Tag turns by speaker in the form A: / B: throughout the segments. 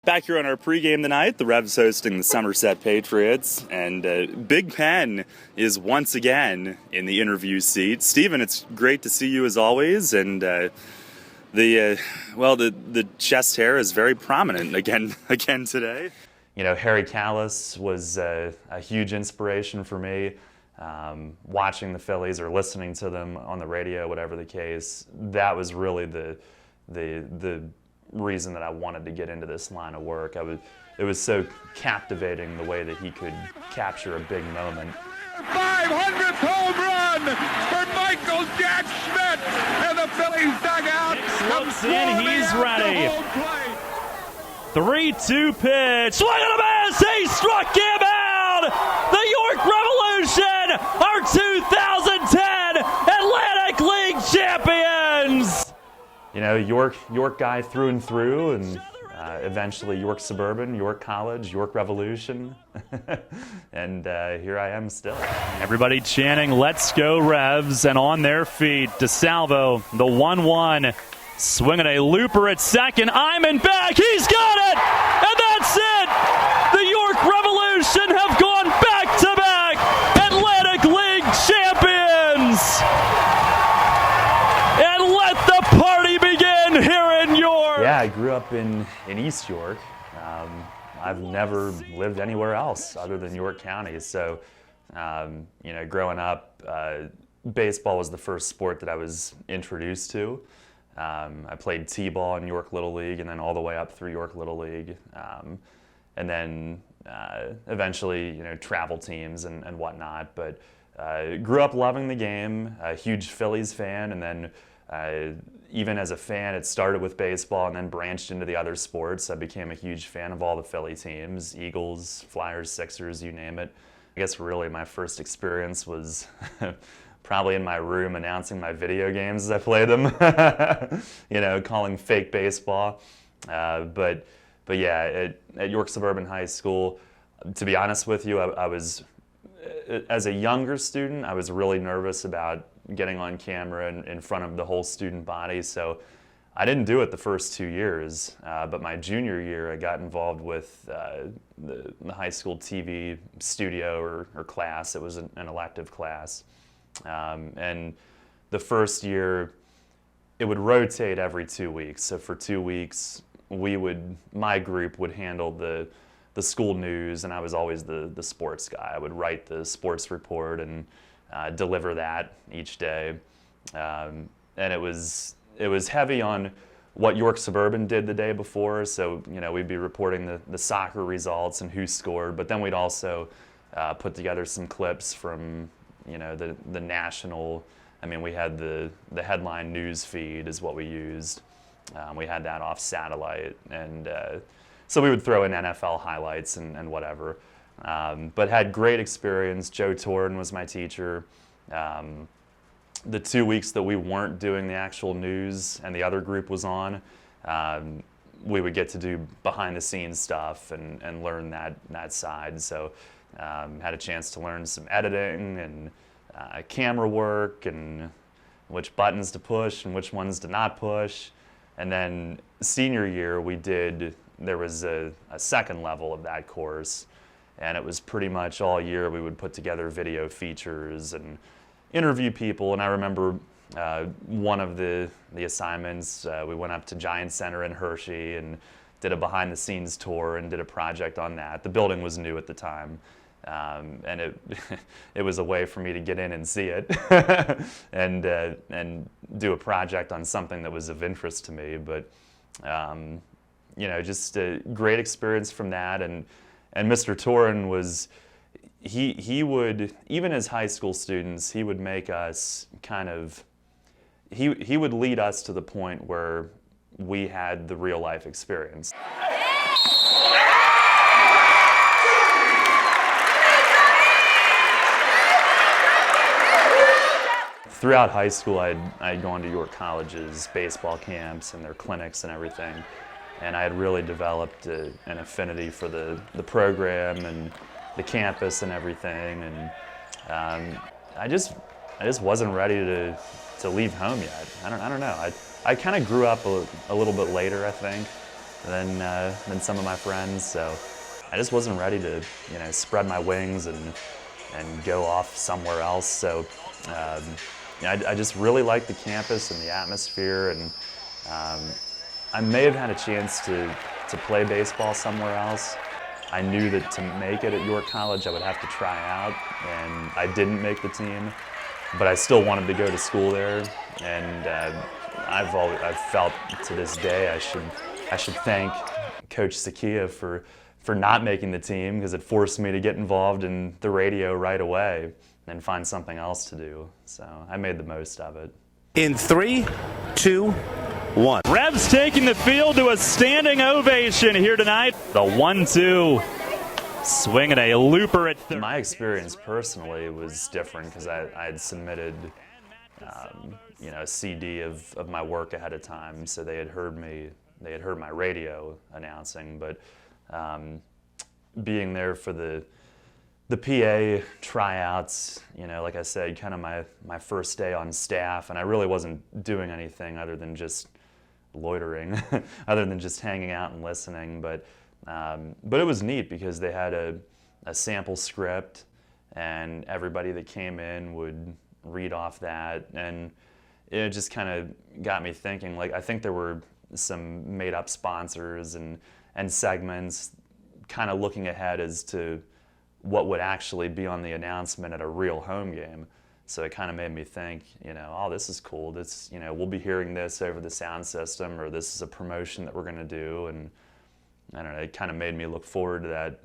A: Back here on our pregame tonight, the Revs hosting the Somerset Patriots, and Big Pen is once again in the interview seat. Stephen, it's great to see you as always, and the chest hair is very prominent again today.
B: You know, Harry Callis was a huge inspiration for me. Watching the Phillies or listening to them on the radio, whatever the case, that was really the reason that I wanted to get into this line of work. It was so captivating the way that he could capture a big moment.
C: 500th home run for Michael Jack Schmidt, and the Phillies dugout
D: looks in, he's ready. 3-2 pitch, swing and a miss, he struck him out! The York Revolution are 2010 Atlantic League champions!
B: You know, York guy through and through, and eventually York Suburban, York College, York Revolution, and here I am still.
D: Everybody chanting, "Let's go Revs," and on their feet, DeSalvo, the 1-1, swinging a looper at second, Iman back, he's got it, and that's it! The York Revolution have gone back-to-back Atlantic League champions! And let the party begin here in York!
B: Yeah, I grew up in East York. I've never lived anywhere else other than York County. So, you know, growing up, baseball was the first sport that I was introduced to. I played T-ball in York Little League and then all the way up through York Little League. And then eventually, you know, travel teams and whatnot. But grew up loving the game, a huge Phillies fan, and then even as a fan, it started with baseball and then branched into the other sports. I became a huge fan of all the Philly teams, Eagles, Flyers, Sixers, you name it. I guess really my first experience was probably in my room announcing my video games as I played them, you know, calling fake baseball. But yeah, at York Suburban High School, to be honest with you, I was, as a younger student, I was really nervous about getting on camera in front of the whole student body, so I didn't do it the first 2 years, but my junior year I got involved with the high school TV studio or class. It was an elective class, and the first year it would rotate every 2 weeks. So for 2 weeks my group would handle the school news, and I was always the sports guy. I would write the sports report and deliver that each day, and it was heavy on what York Suburban did the day before. So, you know, we'd be reporting the soccer results and who scored, but then we'd also put together some clips from, you know, the national. I mean, we had the headline news feed is what we used. We had that off satellite, and so we would throw in NFL highlights and whatever. But had great experience. Joe Torrin was my teacher. The 2 weeks that we weren't doing the actual news and the other group was on, we would get to do behind the scenes stuff and learn that side. So had a chance to learn some editing and camera work and which buttons to push and which ones to not push. And then senior year there was a second level of that course. And it was pretty much all year we would put together video features and interview people. And I remember one of the assignments, we went up to Giant Center in Hershey and did a behind-the-scenes tour and did a project on that. The building was new at the time, and it was a way for me to get in and see it and do a project on something that was of interest to me. But you know, just a great experience from that. And Mr. Torrin was, he would, even as high school students, he would make us kind of, he would lead us to the point where we had the real life experience. Throughout high school, I'd gone to York College's baseball camps and their clinics and everything. And I had really developed an affinity for the program and the campus and everything. And I just wasn't ready to leave home yet. I don't know. I kind of grew up a little bit later, I think. than some of my friends. So I just wasn't ready to, spread my wings and go off somewhere else. So I just really liked the campus and the atmosphere, and I may have had a chance to play baseball somewhere else. I knew that to make it at York College, I would have to try out, and I didn't make the team, but I still wanted to go to school there. And I've felt to this day I should thank Coach Sakia for not making the team, because it forced me to get involved in the radio right away and find something else to do. So I made the most of it.
E: In 3, 2, 1.
D: Revs taking the field to a standing ovation here tonight. The 1-2, swinging a looper at third.
B: My experience personally was different because I had submitted a CD of my work ahead of time, so they had heard my radio announcing. But being there for the PA tryouts, like I said, kind of my first day on staff, and I really wasn't doing anything other than just loitering, other than just hanging out and listening. But it was neat because they had a sample script, and everybody that came in would read off that, and it just kind of got me thinking. Like, I think there were some made-up sponsors and segments, kind of looking ahead as to what would actually be on the announcement at a real home game. So it kind of made me think, oh, this is cool. This, we'll be hearing this over the sound system, or this is a promotion that we're going to do. And I don't know, it kind of made me look forward to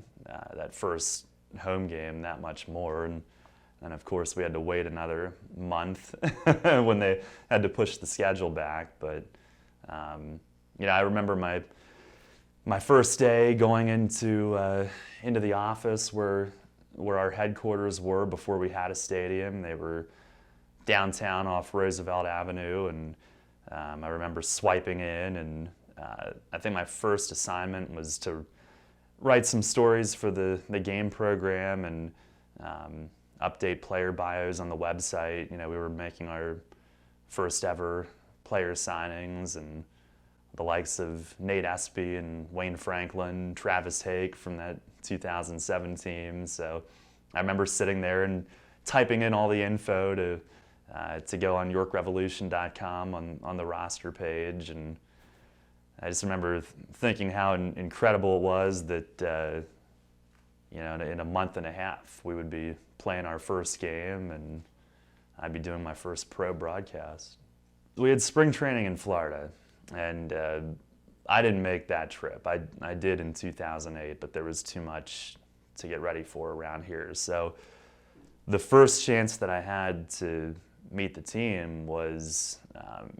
B: that first home game that much more. And of course, we had to wait another month when they had to push the schedule back. But I remember my first day going into the office where our headquarters were before we had a stadium. They were downtown off Roosevelt Avenue, and I remember swiping in, and I think my first assignment was to write some stories for the game program and update player bios on the website. We were making our first ever player signings, and the likes of Nate Espy and Wayne Franklin, Travis Hake from that 2007 team. So I remember sitting there and typing in all the info to go on YorkRevolution.com on the roster page. And I just remember thinking how incredible it was that in a month and a half we would be playing our first game, and I'd be doing my first pro broadcast. We had spring training in Florida, and I didn't make that trip. I did in 2008, but there was too much to get ready for around here. So the first chance that I had to meet the team was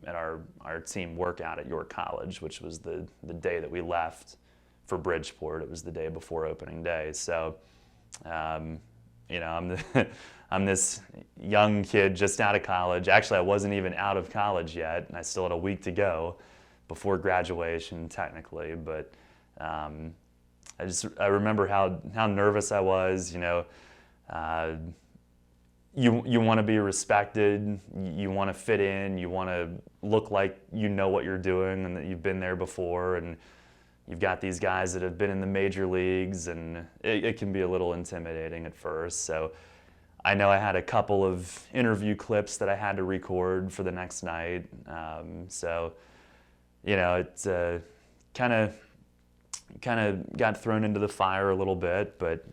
B: at our team workout at York College, which was the day that we left for Bridgeport. It was the day before opening day. So, I'm this young kid just out of college. Actually, I wasn't even out of college yet, and I still had a week to go before graduation, technically. But I remember how nervous I was. You want to be respected. You want to fit in. You want to look like you know what you're doing and that you've been there before. And you've got these guys that have been in the major leagues, and it can be a little intimidating at first. So I know I had a couple of interview clips that I had to record for the next night. It's kind of got thrown into the fire a little bit, but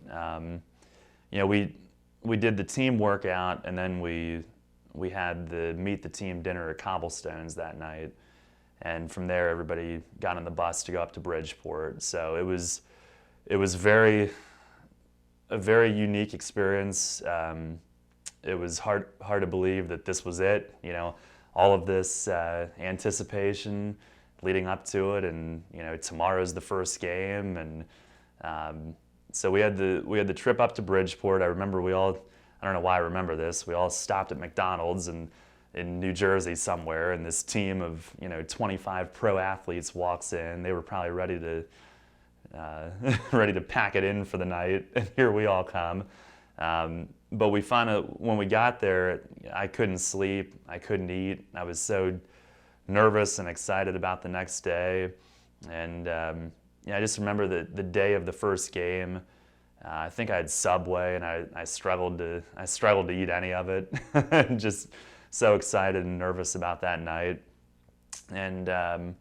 B: we did the team workout, and then we had the meet the team dinner at Cobblestones that night, and from there everybody got on the bus to go up to Bridgeport. So it was a very unique experience. It was hard to believe that this was it. All of this anticipation leading up to it, and tomorrow's the first game, and so we had the trip up to Bridgeport. I remember I don't know why I remember this, we all stopped at McDonald's in New Jersey somewhere, and this team of 25 pro athletes walks in. They were probably ready to pack it in for the night, and here we all come. But we found out when we got there, I couldn't sleep, I couldn't eat. I was so nervous and excited about the next day. And I just remember the day of the first game. I think I had Subway, and I struggled to eat any of it. Just so excited and nervous about that night. And I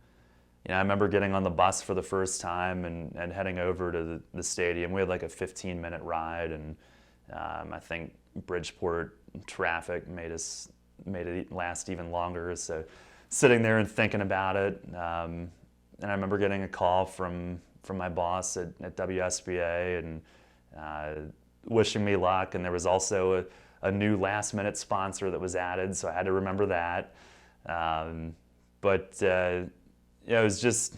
B: remember getting on the bus for the first time and heading over to the stadium. We had like a 15-minute ride, and I think Bridgeport traffic made it last even longer. So sitting there and thinking about it, and I remember getting a call from my boss at WSBA and wishing me luck. And there was also a new last-minute sponsor that was added, so I had to remember that. But it was just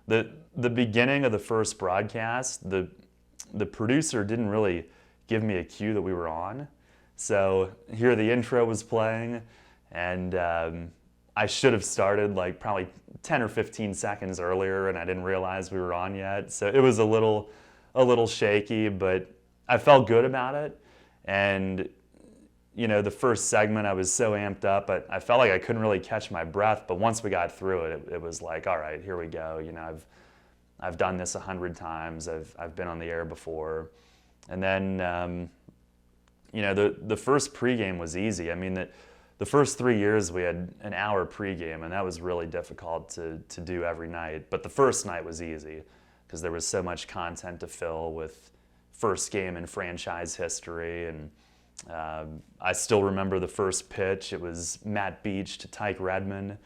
B: the beginning of the first broadcast. The producer didn't really give me a cue that we were on. So here the intro was playing, and I should have started like probably 10 or 15 seconds earlier, and I didn't realize we were on yet. So it was a little shaky, but I felt good about it. And the first segment I was so amped up, I felt like I couldn't really catch my breath. But once we got through it, it was like, all right, here we go. I've done this 100 times. I've been on the air before. And then the first pregame was easy. I mean, the first 3 years we had an hour pregame, and that was really difficult to do every night. But the first night was easy because there was so much content to fill with first game in franchise history. And I still remember the first pitch. It was Matt Beach to Tyke Redmond.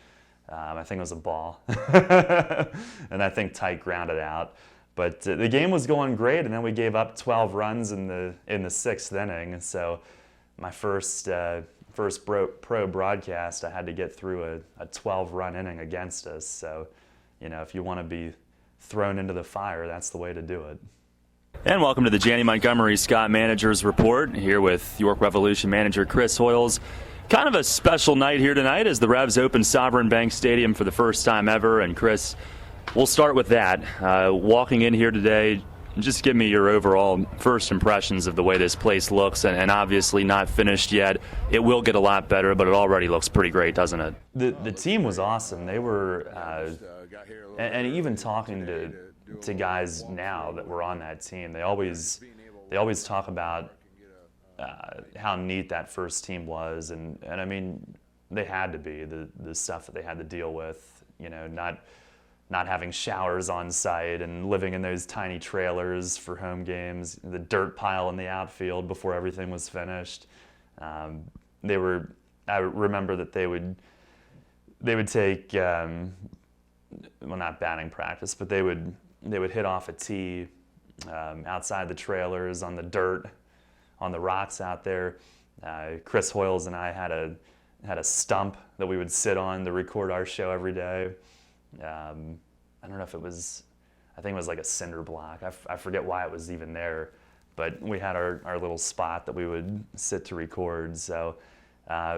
B: I think it was a ball. And I think Tyke grounded out. But the game was going great, and then we gave up 12 runs in the sixth inning. So my first pro broadcast, I had to get through a 12-run inning against us. So, if you want to be thrown into the fire, that's the way to do it.
D: And welcome to the Janney Montgomery Scott Managers Report, here with York Revolution manager Chris Hoyles. Kind of a special night here tonight as the Revs open Sovereign Bank Stadium for the first time ever. And Chris, we'll start with that. Walking in here today, just give me your overall first impressions of the way this place looks, and obviously not finished yet. It will get a lot better, but it already looks pretty great, doesn't it?
B: The team was awesome. They were, and even talking to guys now that were on that team, they always talk about how neat that first team was, and I mean, they had to be. The stuff that they had to deal with, not having showers on site and living in those tiny trailers for home games, the dirt pile in the outfield before everything was finished. I remember that they would take, well, not batting practice, but they would hit off a tee outside the trailers on the dirt, on the rocks out there. Chris Hoyles and I had a stump that we would sit on to record our show every day. I don't know if it was, I think it was like a cinder block. I forget why it was even there, but we had our little spot that we would sit to record. So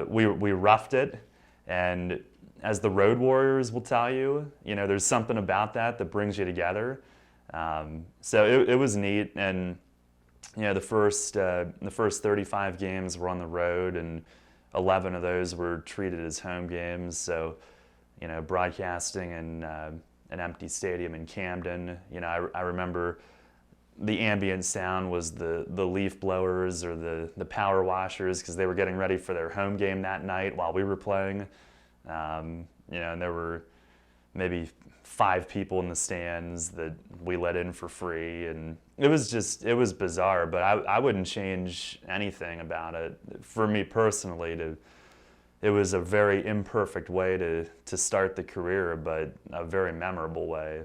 B: we roughed it, and as the Road Warriors will tell you, there's something about that brings you together. So it was neat, and the first 35 games were on the road, and 11 of those were treated as home games. So broadcasting in an empty stadium in Camden, I remember the ambient sound was the leaf blowers or the power washers, because they were getting ready for their home game that night while we were playing. And there were maybe 5 people in the stands that we let in for free, and it was bizarre, but I wouldn't change anything about it. For me personally, it was a very imperfect way to start the career, but a very memorable way.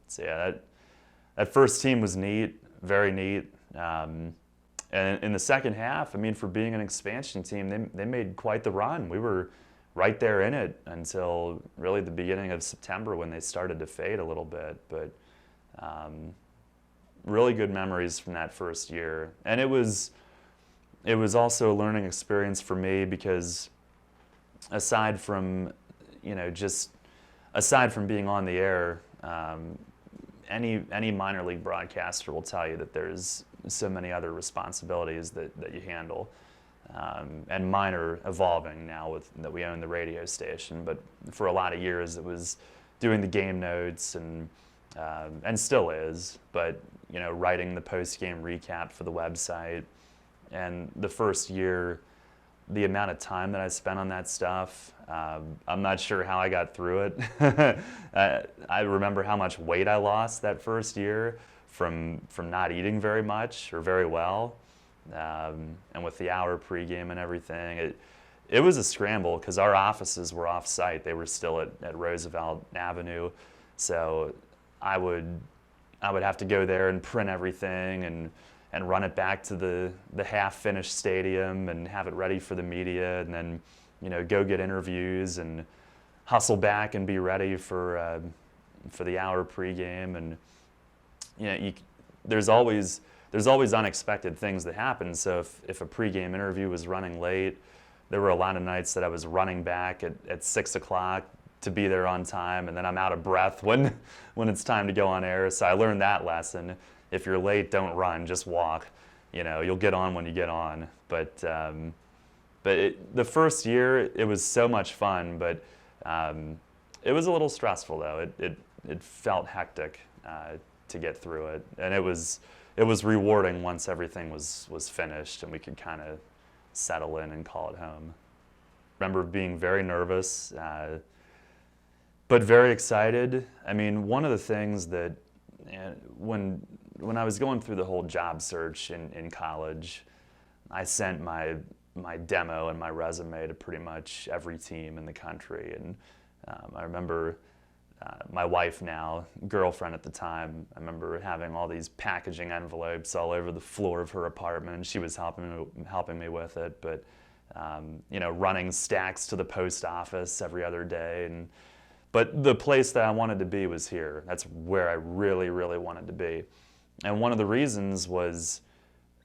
B: So yeah, that first team was neat, very neat. And in the second half, I mean, for being an expansion team, they made quite the run. We were right there in it until really the beginning of September, when they started to fade a little bit. But really good memories from that first year. And it was also a learning experience for me, because aside from being on the air, any minor league broadcaster will tell you that there's so many other responsibilities that you handle. And mine are evolving now that we own the radio station. But for a lot of years, it was doing the game notes and still is, but writing the post-game recap for the website. And the first year, the amount of time that I spent on that stuff, I'm not sure how I got through it. I remember how much weight I lost that first year from not eating very much or very well. And with the hour pregame and everything, it was a scramble because our offices were off-site. They were still at Roosevelt Avenue. So I would have to go there and print everything and run it back to the half-finished stadium and have it ready for the media, and then go get interviews and hustle back and be ready for the hour pregame. And there's always unexpected things that happen. So if a pregame interview was running late, there were a lot of nights that I was running back at 6 o'clock to be there on time, and then I'm out of breath when it's time to go on air. So I learned that lesson. If you're late, don't run, just walk. You'll get on when you get on. But the first year, it was so much fun, but it was a little stressful though. It felt hectic to get through it, and it was rewarding once everything was finished and we could kind of settle in and call it home. I remember being very nervous, but very excited. I mean, one of the things that when I was going through the whole job search in college, I sent my demo and my resume to pretty much every team in the country. And I remember my wife now, girlfriend at the time, I remember having all these packaging envelopes all over the floor of her apartment, and she was helping me with it. But running stacks to the post office every other day. But the place that I wanted to be was here. That's where I really, really wanted to be. And one of the reasons was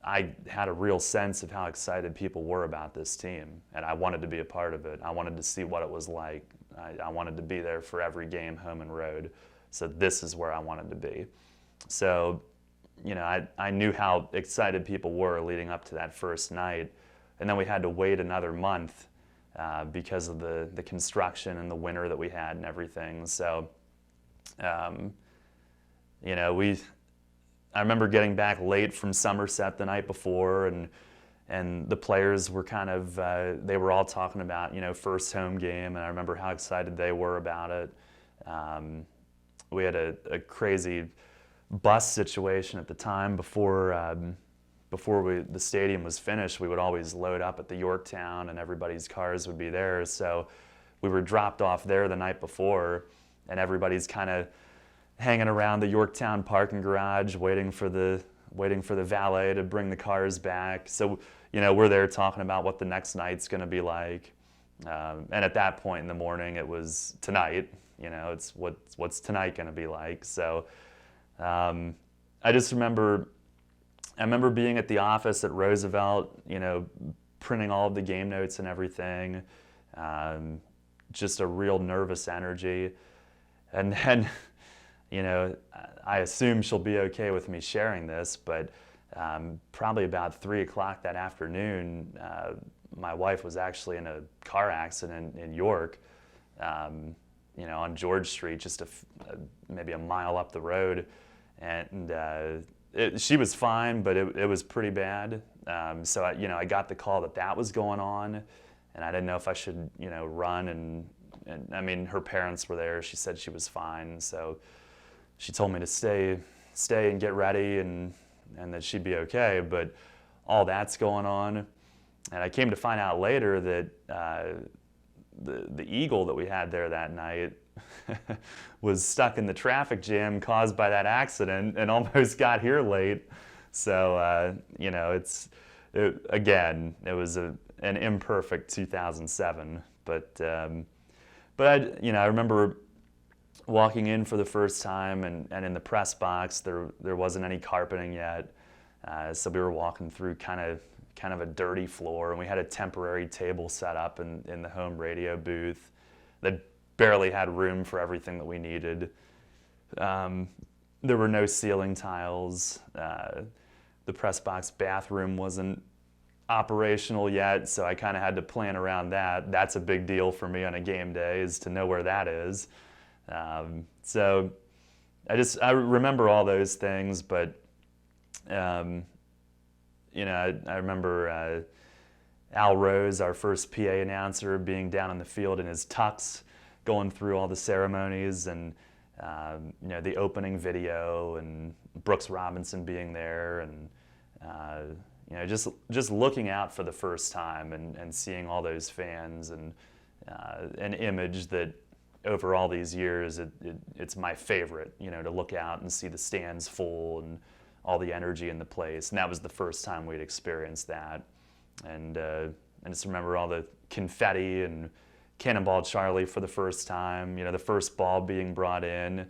B: I had a real sense of how excited people were about this team, and I wanted to be a part of it. I wanted to see what it was like. I wanted to be there for every game, home and road. So this is where I wanted to be. So, I knew how excited people were leading up to that first night, and then we had to wait another month because of the construction and the winter that we had and everything. So, I remember getting back late from Somerset the night before, and the players were kind of, they were all talking about, first home game, and I remember how excited they were about it. We had a crazy bus situation at the time before the stadium was finished. We would always load up at the Yorktown, and everybody's cars would be there. So we were dropped off there the night before, and everybody's kind of hanging around the Yorktown parking garage, waiting for the valet to bring the cars back. So, we're there talking about what the next night's going to be like. And at that point in the morning, it was tonight. It's what's tonight going to be like. So, I just remember being at the office at Roosevelt, printing all of the game notes and everything. Just a real nervous energy, and then. I assume she'll be okay with me sharing this, but probably about 3 o'clock that afternoon, my wife was actually in a car accident in York, on George Street, just maybe a mile up the road. And she was fine, but it was pretty bad. So I got the call that was going on, and I didn't know if I should, run. And I mean, her parents were there. She said she was fine, so she told me to stay and get ready, and that she'd be okay. But all that's going on, and I came to find out later that the Eagle that we had there that night was stuck in the traffic jam caused by that accident and almost got here late. So it was an imperfect 2007, but I remember walking in for the first time, and in the press box there wasn't any carpeting yet, so we were walking through kind of a dirty floor, and we had a temporary table set up in the home radio booth that barely had room for everything that we needed. There were no ceiling tiles. The press box bathroom wasn't operational yet, so I kind of had to plan around that. That's a big deal for me on a game day, is to know where that is. So I remember all those things, but I remember Al Rose, our first PA announcer, being down in the field in his tux, going through all the ceremonies, and the opening video, and Brooks Robinson being there, and just looking out for the first time, and seeing all those fans, and an image that over all these years it's my favorite, to look out and see the stands full and all the energy in the place. And that was the first time we'd experienced that. And I just remember all the confetti and Cannonball Charlie for the first time, the first ball being brought in.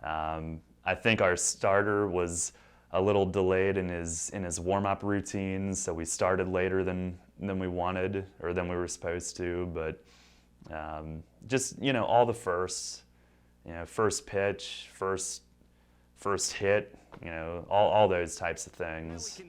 B: I think our starter was a little delayed in his warm-up routine, so we started later than we wanted, or than we were supposed to. But just all the firsts, first pitch, first hit, all those types of things.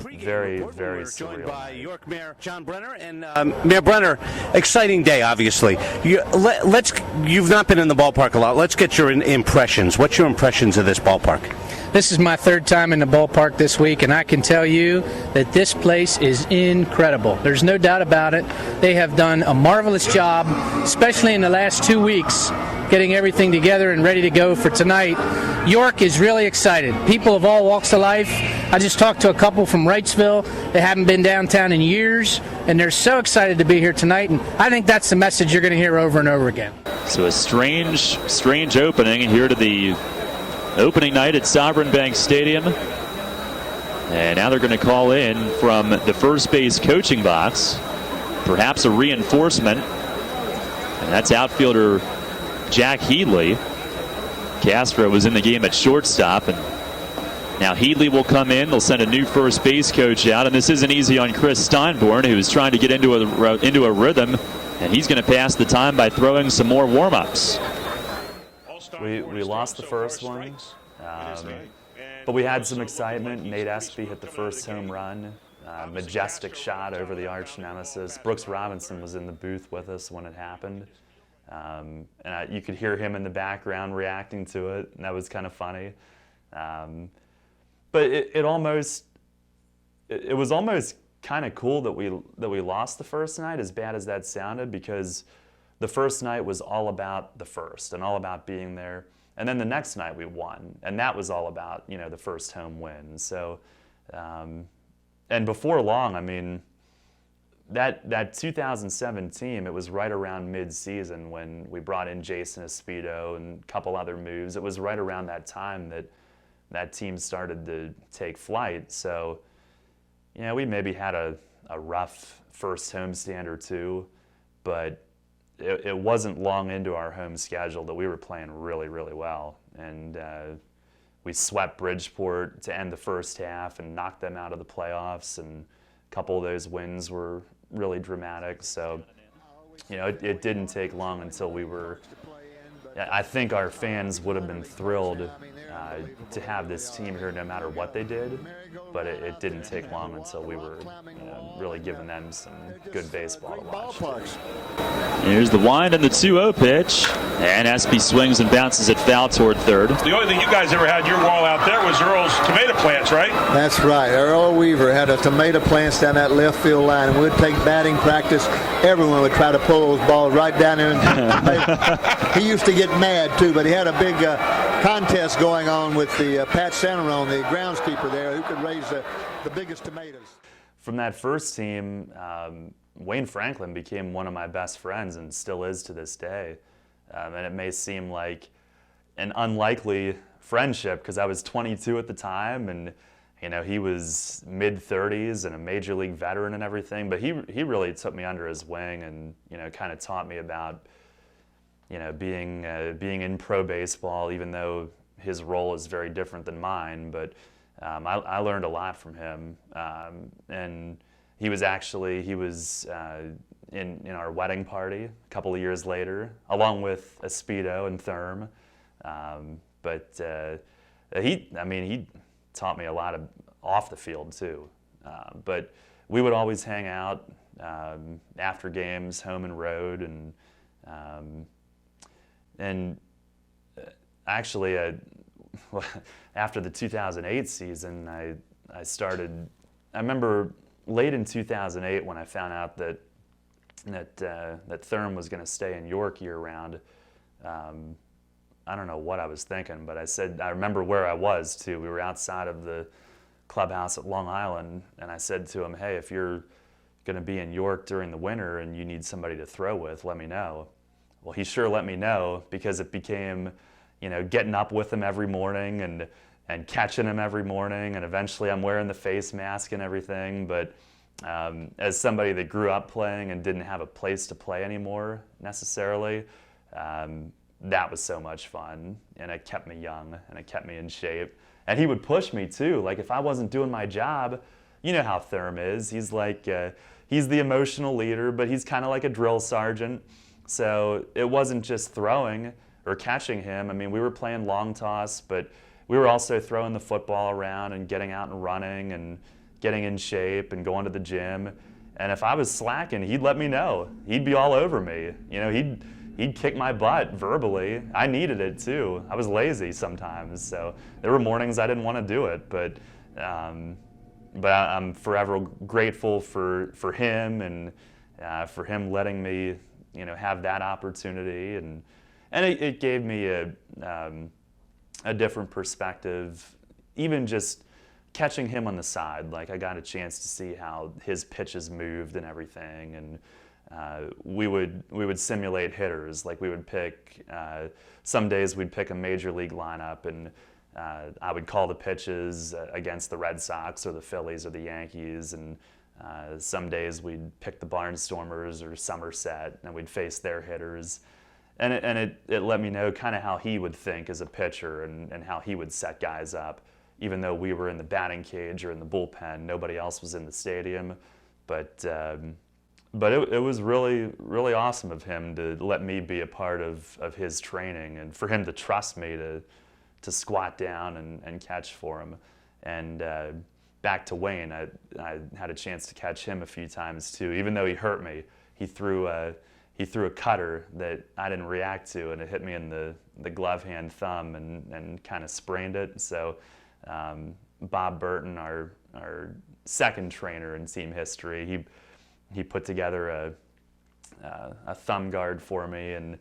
B: Very, very surreal.
E: Joined by York Mayor John Brenner and Mayor Brenner. Exciting day, obviously. You've not been in the ballpark a lot. Let's get your impressions. What's your impressions of this ballpark?
F: This is my third time in the ballpark this week, and I can tell you that this place is incredible. There's no doubt about it. They have done a marvelous job, especially in the last 2 weeks, getting everything together and ready to go for tonight. York is really excited. People of all walks of life. I just talked to a couple from Wrightsville. They haven't been downtown in years, and they're so excited to be here tonight, and I think that's the message you're going to hear over and over again.
D: So a strange opening here to the opening night at Sovereign Bank Stadium. And now they're going to call in from the first base coaching box, perhaps a reinforcement. And that's outfielder Jack Headley. Castro was in the game at shortstop, and now Headley will come in. They'll send a new first base coach out, and this isn't easy on Chris Steinborn, who's trying to get into a rhythm, and he's going to pass the time by throwing some more warm-ups.
B: We lost the first one, but we had some excitement. Nate Espy hit the first home run. Majestic shot over the arch nemesis. Brooks Robinson was in the booth with us when it happened. And you could hear him in the background reacting to it, and that was kind of funny. But it was almost kind of cool that we lost the first night, as bad as that sounded, because the first night was all about the first and all about being there. And then the next night we won, and that was all about, the first home win. So, and before long, I mean, that 2007 team, it was right around mid-season when we brought in Jason Espedo and a couple other moves. It was right around that time that team started to take flight. So, we maybe had a rough first homestand or two, but it wasn't long into our home schedule that we were playing really, really well. And we swept Bridgeport to end the first half and knocked them out of the playoffs, and a couple of those wins were really dramatic. So, it didn't take long until we were, I think our fans would have been thrilled to have this team here no matter what they did, but it didn't take long until we were really giving them some good baseball to watch.
D: Here's the wind and the 2-0 pitch, and Espy swings and bounces it foul toward third.
C: The only thing you guys ever had in your wall out there was Earl's tomato plants, right?
G: That's right. Earl Weaver had a tomato plants down that left field line, and we'd take batting practice. Everyone would try to pull those balls right down there. He used to get mad, too, but he had a big contest going on with the Pat Santarone, the groundskeeper there, who could raise the biggest tomatoes.
B: From that first team, Wayne Franklin became one of my best friends and still is to this day. And it may seem like an unlikely friendship because I was 22 at the time, and he was mid-30s and a major league veteran and everything. But he really took me under his wing and kind of taught me about being in pro baseball, even though his role is very different than mine. But I learned a lot from him, and he was in our wedding party a couple of years later, along with Espedo and Thurm. But he taught me a lot off the field too. But we would always hang out after games, home and road, and and actually, after the 2008 season, I started. I remember late in 2008 when I found out that Thurm was going to stay in York year round. I don't know what I was thinking, but I remember where I was too. We were outside of the clubhouse at Long Island, and I said to him, "Hey, if you're going to be in York during the winter and you need somebody to throw with, let me know." Well, he sure let me know, because it became, getting up with him every morning and catching him every morning, and eventually I'm wearing the face mask and everything. But as somebody that grew up playing and didn't have a place to play anymore necessarily, that was so much fun, and it kept me young and it kept me in shape. And he would push me too. Like if I wasn't doing my job, you know how Thurm is. He's like, he's the emotional leader, but he's kind of like a drill sergeant. So it wasn't just throwing or catching him. I mean, we were playing long toss, but we were also throwing the football around and getting out and running and getting in shape and going to the gym. And if I was slacking, he'd let me know. He'd be all over me. He'd kick my butt verbally. I needed it too. I was lazy sometimes, so there were mornings I didn't want to do it. But I'm forever grateful for him and for him letting me, have that opportunity, and it gave me a different perspective, even just catching him on the side. Like I got a chance to see how his pitches moved and everything, and we would simulate hitters. Like we would pick, some days we'd pick a major league lineup, and I would call the pitches against the Red Sox or the Phillies or the Yankees, and some days we'd pick the Barnstormers or Somerset, and we'd face their hitters. And it let me know kind of how he would think as a pitcher, and how he would set guys up. Even though we were in the batting cage or in the bullpen, nobody else was in the stadium. But it was really, really awesome of him to let me be a part of his training, and for him to trust me to squat down and catch for him. And back to Wayne, I had a chance to catch him a few times too. Even though he hurt me, he threw a cutter that I didn't react to, and it hit me in the glove hand thumb and kind of sprained it. So Bob Burton, our second trainer in team history, he put together a thumb guard for me, and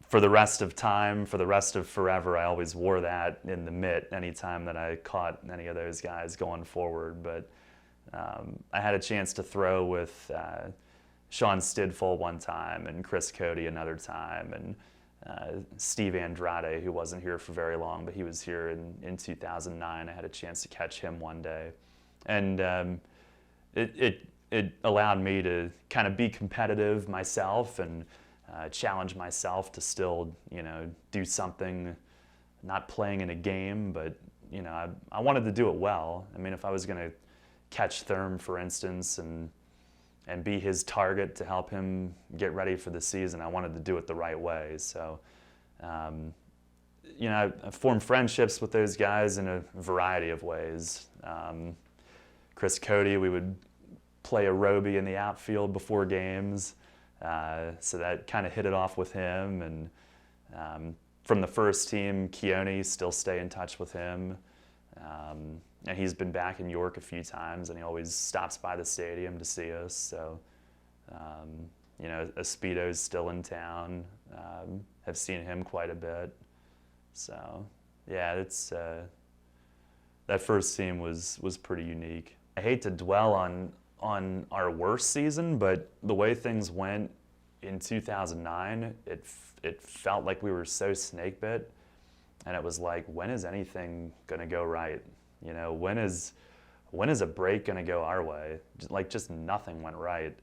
B: for the rest of time, for the rest of forever, I always wore that in the mitt anytime that I caught any of those guys going forward. But I had a chance to throw with Sean Stidful one time, and Chris Cody another time, and Steve Andrade, who wasn't here for very long, but he was here in 2009. I had a chance to catch him one day. And it allowed me to kind of be competitive myself and challenge myself to still, do something, not playing in a game, but, I wanted to do it well. I mean, if I was going to catch Thurm, for instance, and be his target to help him get ready for the season, I wanted to do it the right way. So, I formed friendships with those guys in a variety of ways. Chris Cody, we would play aerobie in the outfield before games, so that kind of hit it off with him. And from the first team, Keone, still stay in touch with him. And he's been back in York a few times, and he always stops by the stadium to see us. So, Espedo's still in town. Have seen him quite a bit. So, yeah, it's that first team was pretty unique. I hate to dwell on our worst season, but the way things went in 2009, it felt like we were so snake bit, and it was like, when is anything gonna go right? When is a break gonna go our way? Just nothing went right.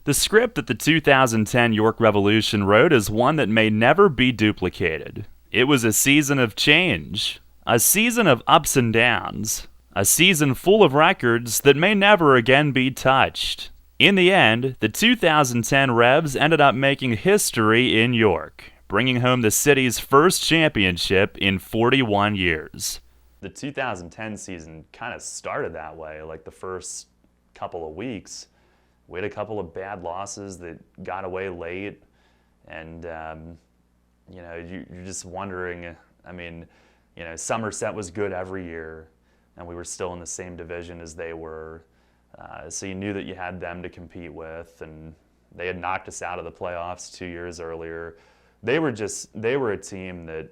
D: The script that the 2010 York Revolution wrote is one that may never be duplicated. It was a season of change, a season of ups and downs, a season full of records that may never again be touched. In the end, the 2010 Revs ended up making history in York, bringing home the city's first championship in 41 years.
B: The 2010 season kind of started that way. Like the first couple of weeks, we had a couple of bad losses that got away late, and you're just wondering. I mean, Somerset was good every year, and we were still in the same division as they were. So you knew that you had them to compete with, and they had knocked us out of the playoffs 2 years earlier. They were a team that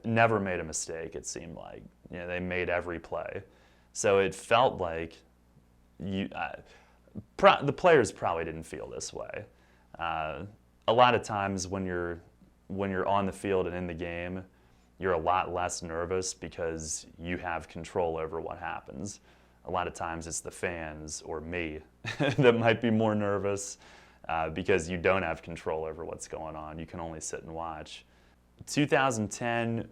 B: never made a mistake, it seemed like. They made every play. So it felt like the players probably didn't feel this way. A lot of times when you're on the field and in the game, you're a lot less nervous because you have control over what happens. A lot of times it's the fans or me that might be more nervous because you don't have control over what's going on. You can only sit and watch. 2010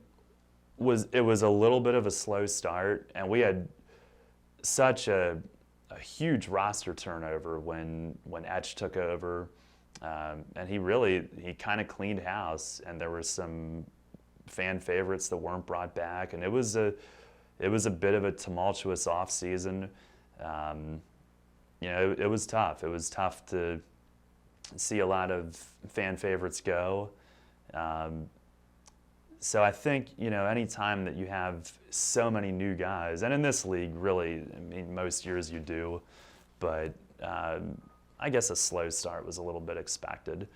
B: was a little bit of a slow start, and we had such a huge roster turnover when Etch took over, and he kind of cleaned house, and there were some fan favorites that weren't brought back, and it was a bit of a tumultuous off season. It was tough. It was tough to see a lot of fan favorites go. So I think, any time that you have so many new guys, and in this league, really, I mean, most years you do, but I guess a slow start was a little bit expected.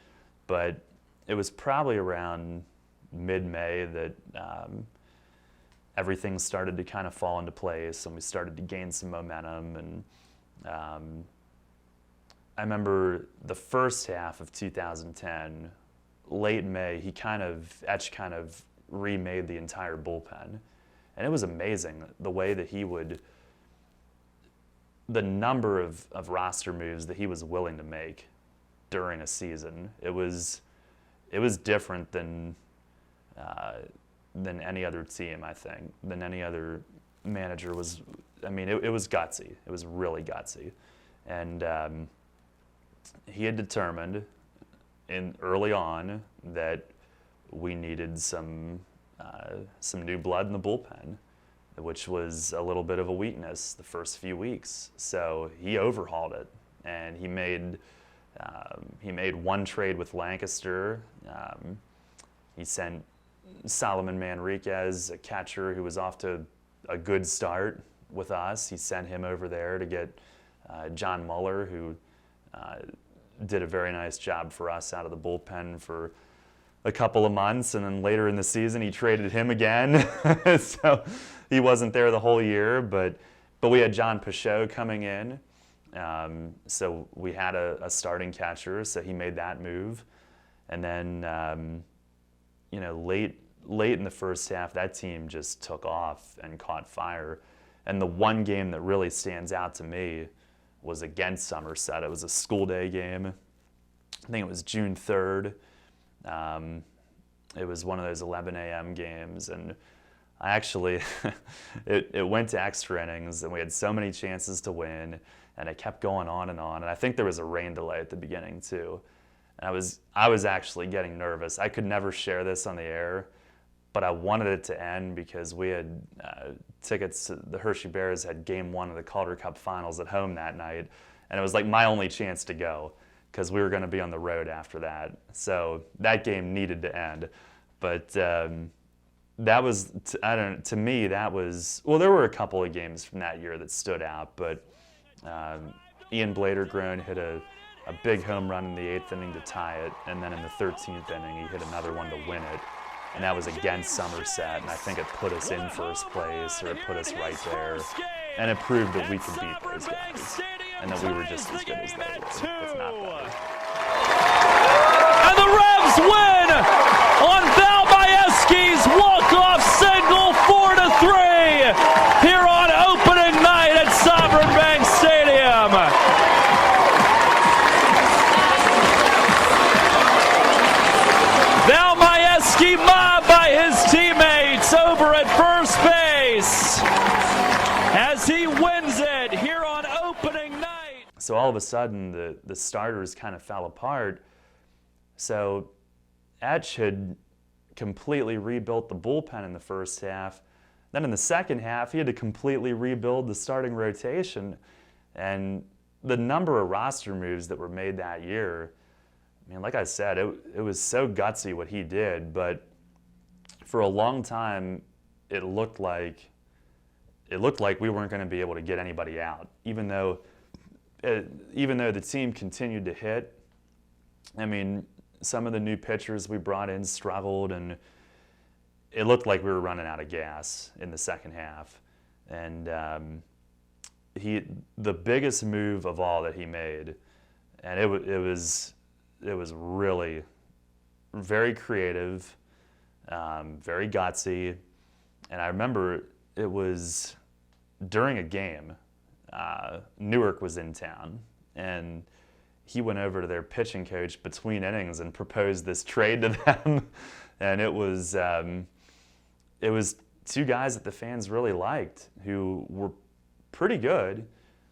B: But it was probably around mid-May that everything started to kind of fall into place, and we started to gain some momentum. And I remember the first half of 2010, late May, Etch kind of remade the entire bullpen. And it was amazing the way that the number of roster moves that he was willing to make during a season. It was different than any other team, I think, than any other manager was. I mean, it was gutsy. It was really gutsy. And he had determined early on that we needed some new blood in the bullpen, which was a little bit of a weakness the first few weeks. So he overhauled it, and he made one trade with Lancaster. He sent Solomon Manriquez, a catcher who was off to a good start with us. He sent him over there to get John Muller, who did a very nice job for us out of the bullpen for a couple of months, and then later in the season he traded him again. So he wasn't there the whole year, but we had John Pachot coming in, so we had a starting catcher, so he made that move. And then late in the first half, that team just took off and caught fire. And the one game that really stands out to me was against Somerset. It was a school day game. I think it was June 3rd. It was one of those 11 a.m. games, and I actually, it went to extra innings, and we had so many chances to win, and it kept going on, and I think there was a rain delay at the beginning too. And I was actually getting nervous. I could never share this on the air, but I wanted it to end because we had tickets to the Hershey Bears had game 1 of the Calder Cup Finals at home that night, and it was like my only chance to go, because we were going to be on the road after that. So that game needed to end. But that was, to me, that was, well, there were a couple of games from that year that stood out, but Ian Bladergrone hit a big home run in the 8th inning to tie it, and then in the 13th inning he hit another one to win it, and that was against Somerset, and I think it put us in first place, or it put us right there, and it proved that we could beat those guys, and that we were just as good as they were, if not better.
D: And the Revs win on Val Majewski's walk-off single, 4-3, here on opening night at Sovereign Bank Stadium. Val Majewski mobbed by his teammates over at first base as he wins it here on opening night.
B: So all of a sudden, the starters kind of fell apart. So Etch had completely rebuilt the bullpen in the first half. Then in the second half, he had to completely rebuild the starting rotation. And the number of roster moves that were made that year, I mean, like I said, it was so gutsy what he did, but for a long time, it looked like we weren't going to be able to get anybody out, even though the team continued to hit. I mean, some of the new pitchers we brought in struggled, and it looked like we were running out of gas in the second half. And the biggest move of all that he made, and it was really very creative, very gutsy. And I remember it was during a game. Newark was in town, and he went over to their pitching coach between innings and proposed this trade to them. And it was two guys that the fans really liked, who were pretty good,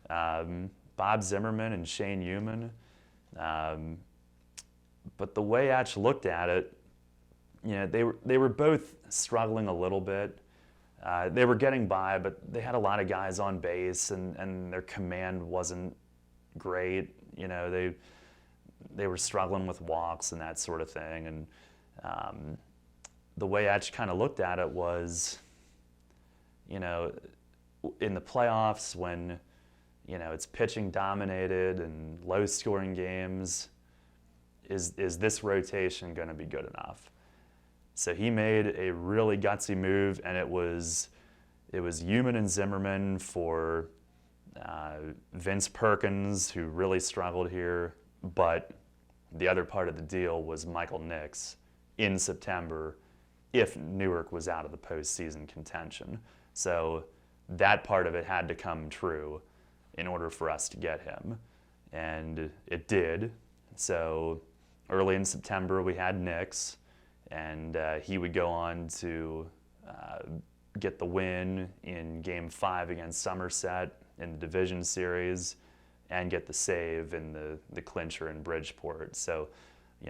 B: Bob Zimmerman and Shane Human. But the way Atch looked at it, they were both struggling a little bit. They were getting by, but they had a lot of guys on base, and their command wasn't great. They were struggling with walks and that sort of thing. And the way Atch kind of looked at it was, in the playoffs when, it's pitching dominated and low scoring games, is this rotation going to be good enough? So he made a really gutsy move, and it was Human and Zimmerman for Vince Perkins, who really struggled here. But the other part of the deal was Michael Nix in September if Newark was out of the postseason contention. So that part of it had to come true in order for us to get him. And it did. So early in September, we had Nix, and he would go on to get the win in Game 5 against Somerset in the division series and get the save in the clincher in Bridgeport. So,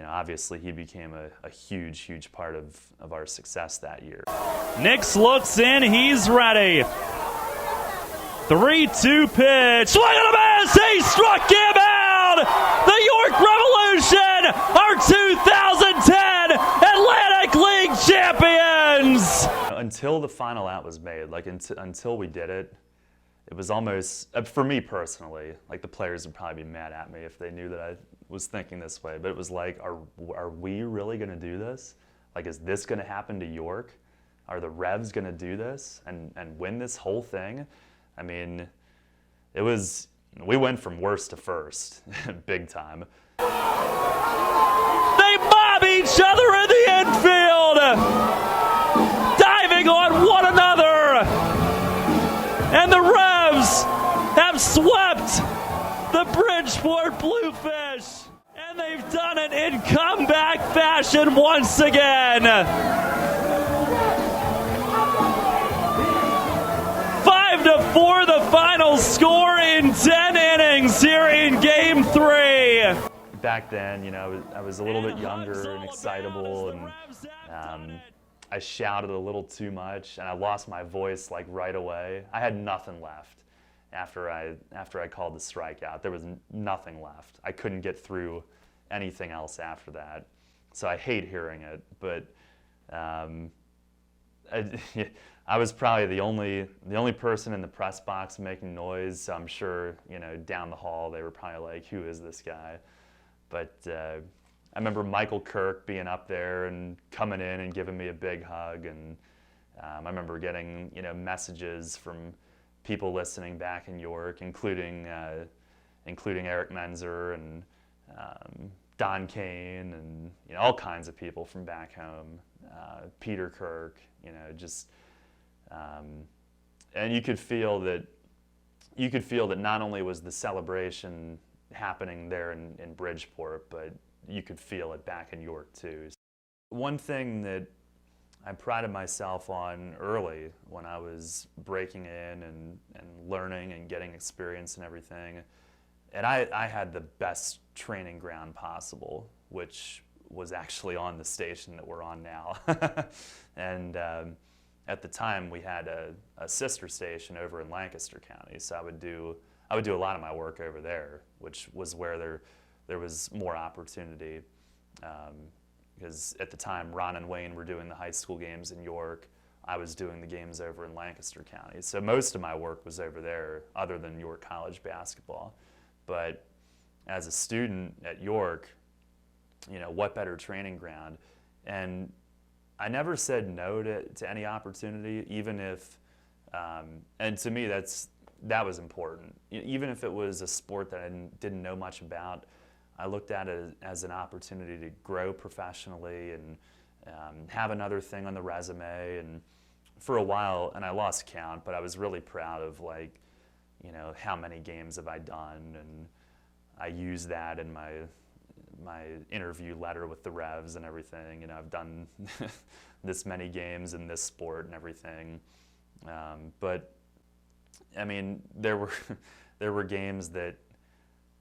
B: obviously he became a huge, huge part of our success that year.
D: Nix looks in, he's ready. 3-2 pitch, swing and a miss, he struck him out! The York Revolution are 2010 Atlantic League champions!
B: Until the final out was made, until we did it, it was almost, for me personally, the players would probably be mad at me if they knew that I was thinking this way, but it was like, are we really going to do this? Is this going to happen to York? Are the Revs going to do this and win this whole thing? I mean, we went from worst to first, big time.
D: They mob each other in the infield, diving on one another, and the Revs have swept the Bridgeport Bluefish, and they've done it in comeback fashion once again. 5-4 the final score in 10 innings here in Game 3.
B: Back then, I was a little bit younger and excitable, and I shouted a little too much, and I lost my voice right away. I had nothing left after I called the strikeout. There was nothing left. I couldn't get through anything else after that. So I hate hearing it, but I was probably the only person in the press box making noise. So I'm sure, down the hall they were probably like, "Who is this guy?" But I remember Michael Kirk being up there and coming in and giving me a big hug, and I remember getting messages from people listening back in York, including Eric Menzer and Don Kane and all kinds of people from back home, Peter Kirk, and you could feel that not only was the celebration happening there in Bridgeport, but you could feel it back in York too. One thing that I prided myself on early when I was breaking in and learning and getting experience and everything, and I had the best training ground possible, which was actually on the station that we're on now. And at the time we had a sister station over in Lancaster County, so I would do a lot of my work over there, which was where there was more opportunity. because at the time Ron and Wayne were doing the high school games in York. I was doing the games over in Lancaster County. So most of my work was over there other than York College basketball. But as a student at York, what better training ground? And I never said no to any opportunity, even if, and to me that was important. Even if it was a sport that I didn't know much about, I looked at it as an opportunity to grow professionally and have another thing on the resume. And for a while, and I lost count, but I was really proud of how many games have I done, and I used that in my interview letter with the Revs and everything. I've done this many games in this sport and everything. But I mean, there were games that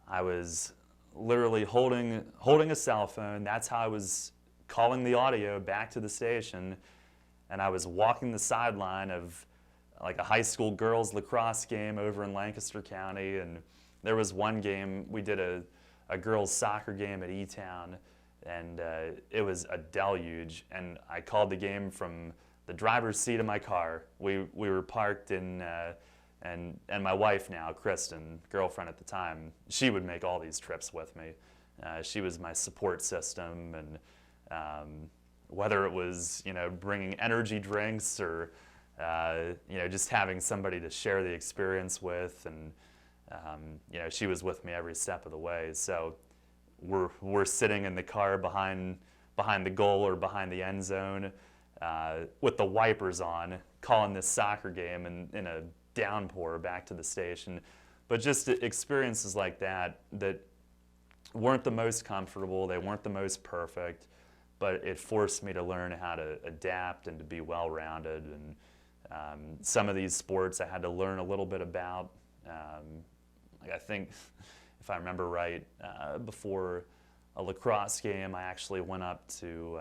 B: I was literally holding a cell phone. That's how I was calling the audio back to the station, and I was walking the sideline of like a high school girls lacrosse game over in Lancaster County. And there was one game, we did a girls soccer game at E-Town, and it was a deluge, and I called the game from the driver's seat of my car. We were parked in, and my wife now, Kristen, girlfriend at the time, she would make all these trips with me. She was my support system, and whether it was bringing energy drinks or just having somebody to share the experience with, and she was with me every step of the way. So we're sitting in the car behind the goal or behind the end zone with the wipers on, calling this soccer game in a downpour back to the station. But just experiences like that weren't the most comfortable, they weren't the most perfect, but it forced me to learn how to adapt and to be well-rounded. And some of these sports I had to learn a little bit about. I think, if I remember right, before a lacrosse game, I actually went up to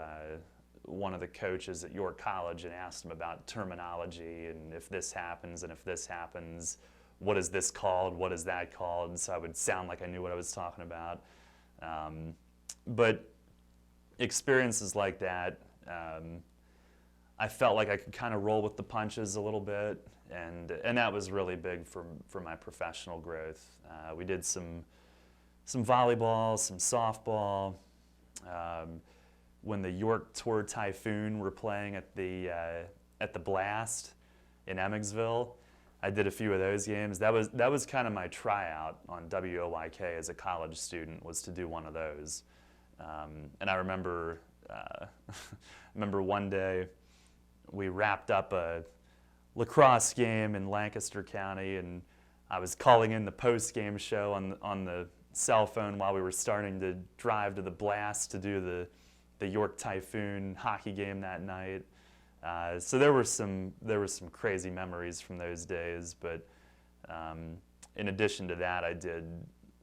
B: one of the coaches at York College and asked him about terminology, and if this happens and if this happens, what is this called, what is that called, and so I would sound like I knew what I was talking about. But experiences like that, I felt like I could kind of roll with the punches a little bit, and that was really big for my professional growth. We did some volleyball, some softball. When the York Tour Typhoon were playing at the Blast in Emmetsville, I did a few of those games. That was kind of my tryout on WOYK as a college student, was to do one of those. And I remember one day we wrapped up a lacrosse game in Lancaster County, and I was calling in the post-game show on the cell phone while we were starting to drive to the Blast to do the York Typhoon hockey game that night. So there were some crazy memories from those days. But in addition to that,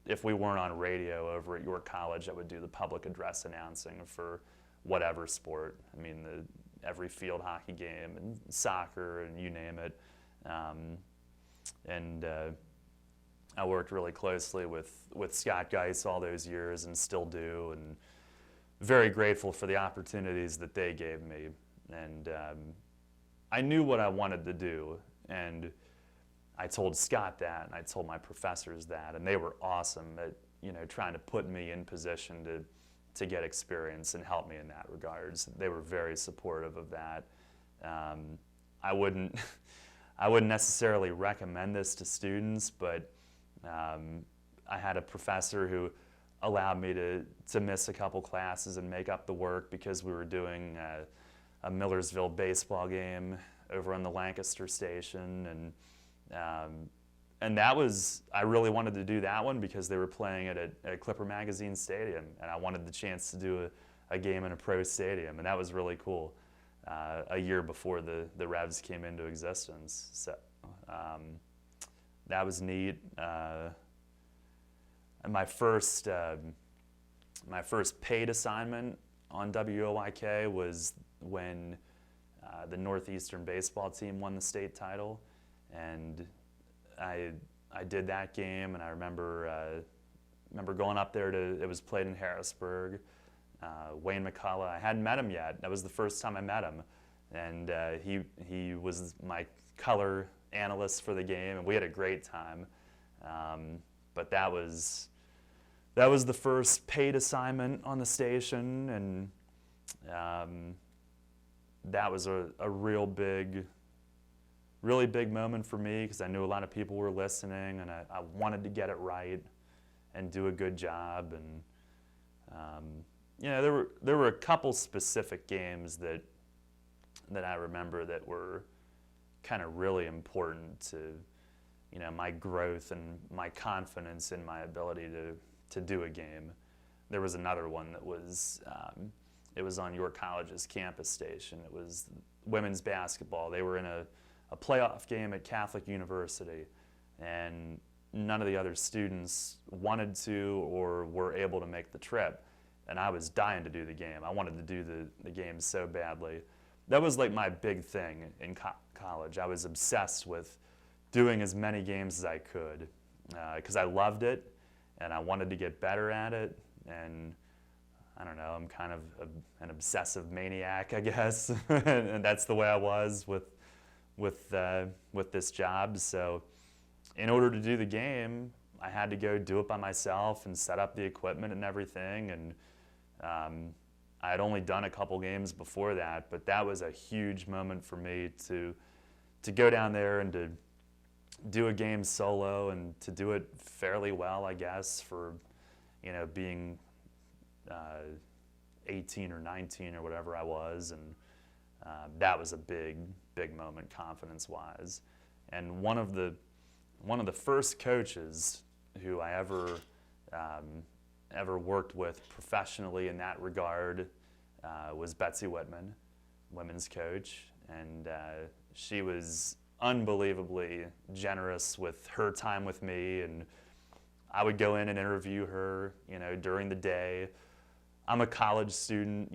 B: if we weren't on radio over at York College, I would do the public address announcing for whatever sport. I mean, every field hockey game and soccer and you name it. I worked really closely with Scott Geis all those years and still do, and very grateful for the opportunities that they gave me. And I knew what I wanted to do, and I told Scott that, and I told my professors that, and they were awesome at trying to put me in position to get experience and help me in that regards. They were very supportive of that. I wouldn't necessarily recommend this to students, but I had a professor who allowed me to miss a couple classes and make up the work because we were doing a Millersville baseball game over on the Lancaster station, and that was, I really wanted to do that one because they were playing it at Clipper Magazine Stadium, and I wanted the chance to do a game in a pro stadium, and that was really cool. A year before the Revs came into existence, so that was neat. And my first paid assignment on WOYK was when the Northeastern baseball team won the state title, and I did that game, and I remember going up there it was played in Harrisburg, Wayne McCullough. I hadn't met him yet. That was the first time I met him, and he was my color analyst for the game, and we had a great time. But that was the first paid assignment on the station, and that was a really big moment for me because I knew a lot of people were listening, and I wanted to get it right and do a good job. And there were a couple specific games that I remember that were kind of really important to my growth and my confidence in my ability to do a game. There was another one that was it was on York College's campus station. It was women's basketball. They were in a playoff game at Catholic University, and none of the other students wanted to or were able to make the trip. And I was dying to do the game. I wanted to do the game so badly. That was like my big thing in college. I was obsessed with doing as many games as I could because I loved it and I wanted to get better at it. And I don't know, I'm kind of an obsessive maniac, I guess. And that's the way I was with this job. So in order to do the game, I had to go do it by myself and set up the equipment and everything. And I had only done a couple games before that, but that was a huge moment for me to go down there and to do a game solo and to do it fairly well, I guess, for being 18 or 19 or whatever I was. And that was a big moment confidence-wise. And one of the first coaches who I ever worked with professionally in that regard was Betsy Whitman, women's coach, and she was unbelievably generous with her time with me, and I would go in and interview her, during the day. I'm a college student,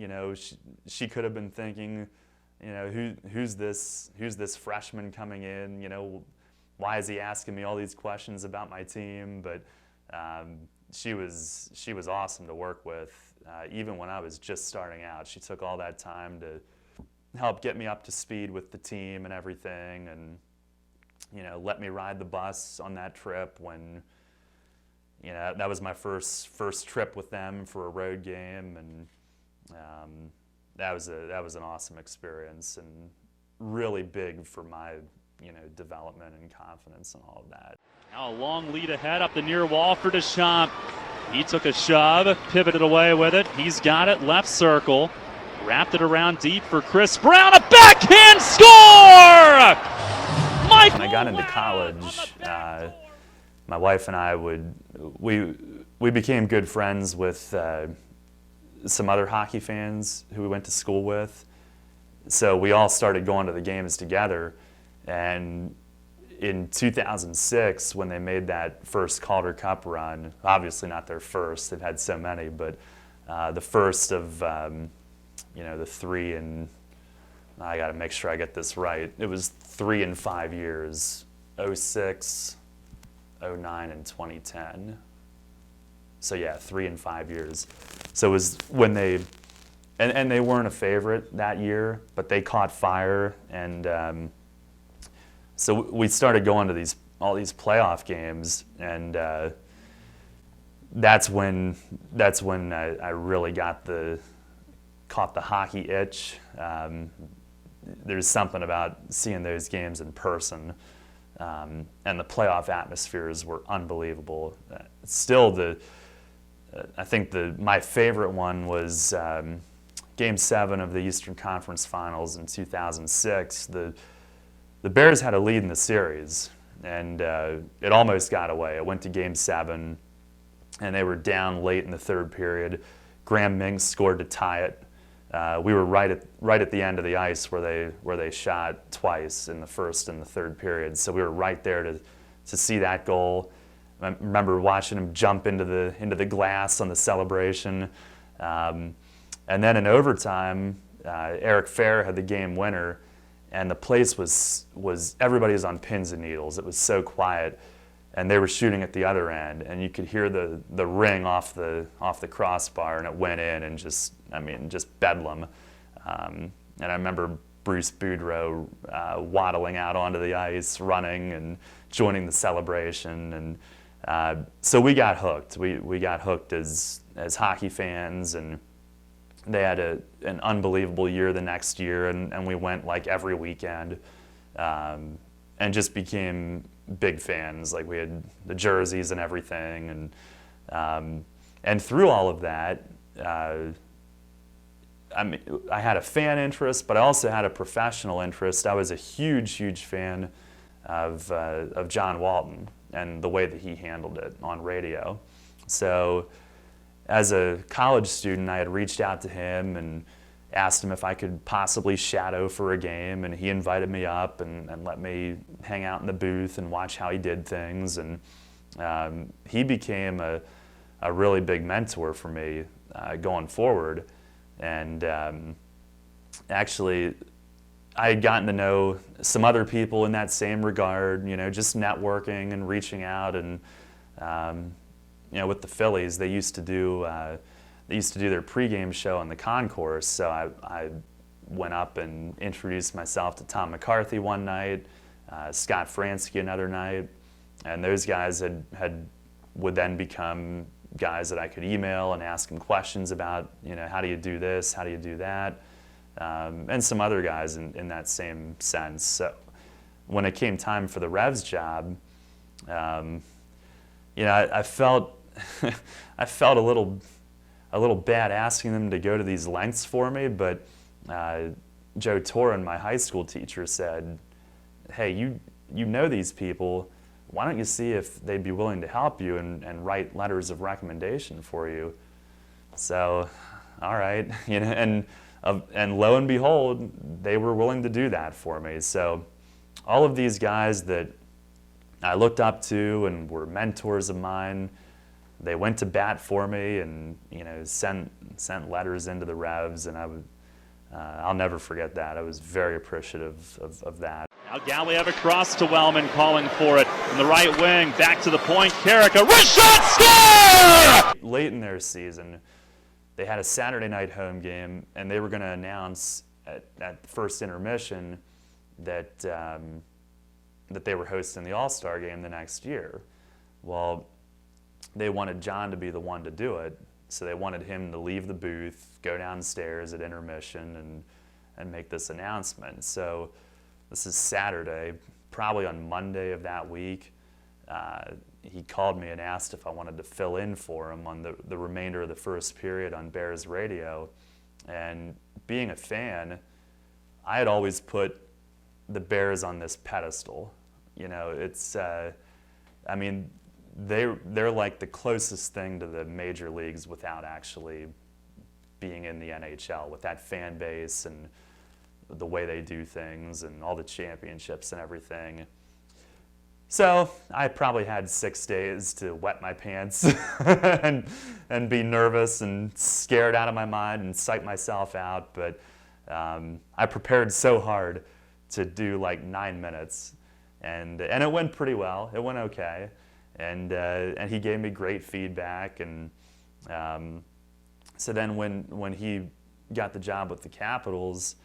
B: she could have been thinking, who's this freshman coming in, why is he asking me all these questions about my team? But she was awesome to work with. Even when I was just starting out, she took all that time to help get me up to speed with the team and everything, and let me ride the bus on that trip when that was my first trip with them for a road game, and that was an awesome experience and really big for my development and confidence and all of that.
D: Now a long lead ahead up the near wall for Deschamps. He took a shove, pivoted away with it. He's got it, left circle. Wrapped it around deep for Chris Brown. A backhand score!
B: When I got into college, my wife and I we became good friends with some other hockey fans who we went to school with. So we all started going to the games together. And in 2006, when they made that first Calder Cup run, obviously not their first, they've had so many, but the first of the three, and I got to make sure I get this right. It was 3 and 5 years, 06, 09, and 2010. So yeah, 3 and 5 years. So it was when they, and they weren't a favorite that year, but they caught fire, and so we started going to all these playoff games, and that's when I really caught the hockey itch. There's something about seeing those games in person, and the playoff atmospheres were unbelievable. Still, I think my favorite one was Game 7 of the Eastern Conference Finals in 2006. The Bears had a lead in the series, and it almost got away. It went to Game 7, and they were down late in the third period. Graham Mink scored to tie it. We were right at the end of the ice where they shot twice in the first and the third period. So we were right there to see that goal. I remember watching him jump into the glass on the celebration. And then in overtime, Eric Fair had the game winner, and the place was everybody was on pins and needles. It was so quiet. and they were shooting at the other end, and you could hear the ring off the crossbar, and it went in, and just bedlam. And I remember Bruce Boudreau waddling out onto the ice, running and joining the celebration, and so we got hooked. We got hooked as hockey fans, and they had an unbelievable year the next year, and we went like every weekend, and just became big fans. Like, we had the jerseys and everything, and through all of that, I had a fan interest, but I also had a professional interest. I was a huge fan of John Walton and the way that he handled it on radio. So as a college student, I had reached out to him and asked him if I could possibly shadow for a game, and he invited me up and let me hang out in the booth and watch how he did things. And he became a really big mentor for me going forward. And actually, I had gotten to know some other people in that same regard, just networking and reaching out. And with the Phillies, they used to do their pregame show on the concourse. So I went up and introduced myself to Tom McCarthy one night, Scott Fransky another night, and those guys would then become guys that I could email and ask them questions about, how do you do this, how do you do that, and some other guys in that same sense. So when it came time for the Revs job, I felt I felt a little bad asking them to go to these lengths for me, but Joe Torin, my high school teacher, said, "Hey, you know these people. Why don't you see if they'd be willing to help you and write letters of recommendation for you?" So, all right, and lo and behold, they were willing to do that for me. So, all of these guys that I looked up to and were mentors of mine, they went to bat for me, and sent letters into the Revs, and I'll never forget that. I was very appreciative of that.
D: Now Galiev across to Wellman, calling for it from the right wing, back to the point. Carrick, a wrist shot, score!
B: Late in their season, they had a Saturday night home game, and they were going to announce at the first intermission that they were hosting the All-Star game the next year. Well, they wanted John to be the one to do it, so they wanted him to leave the booth, go downstairs at intermission, and make this announcement. So this is Saturday. Probably on Monday of that week, he called me and asked if I wanted to fill in for him on the remainder of the first period on Bears radio. And being a fan, I had always put the Bears on this pedestal. It's, they're like the closest thing to the major leagues without actually being in the NHL, with that fan base and the way they do things and all the championships and everything. So I probably had 6 days to wet my pants and be nervous and scared out of my mind and psych myself out. But I prepared so hard to do like 9 minutes, and it went pretty well. It went okay, and he gave me great feedback. And so then when he got the job with the Capitals,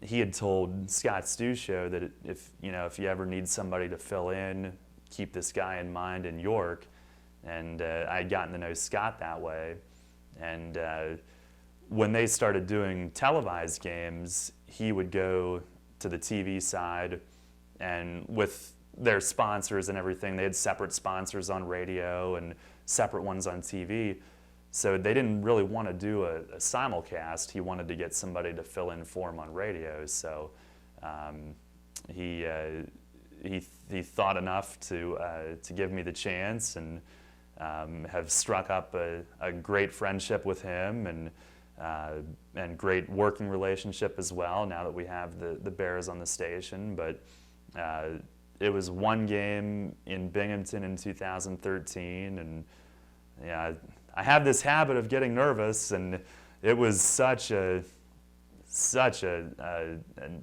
B: he had told Scott Stuscio that if you ever need somebody to fill in, keep this guy in mind in York. And I had gotten to know Scott that way. And when they started doing televised games, he would go to the TV side, and with their sponsors and everything, they had separate sponsors on radio and separate ones on TV. So they didn't really want to do a simulcast. He wanted to get somebody to fill in for him on radio. So he thought enough to give me the chance, and have struck up a great friendship with him, and great working relationship as well, now that we have the Bears on the station. But it was one game in Binghamton in 2013, and I have this habit of getting nervous, and it was such an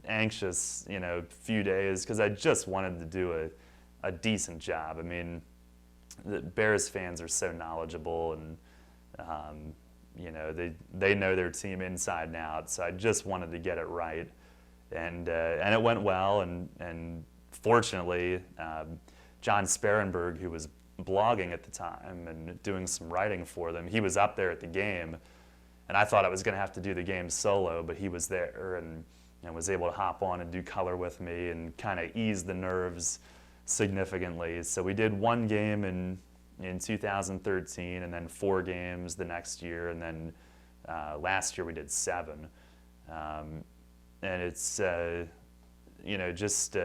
B: anxious few days, because I just wanted to do a decent job. I mean, the Bears fans are so knowledgeable, and they know their team inside and out. So I just wanted to get it right, and it went well. And fortunately, John Sparenberg, who was blogging at the time and doing some writing for them, he was up there at the game, and I thought I was going to have to do the game solo, but he was there and was able to hop on and do color with me and kind of ease the nerves significantly. So we did one game in 2013, and then 4 games the next year, and then last year we did 7. And it's just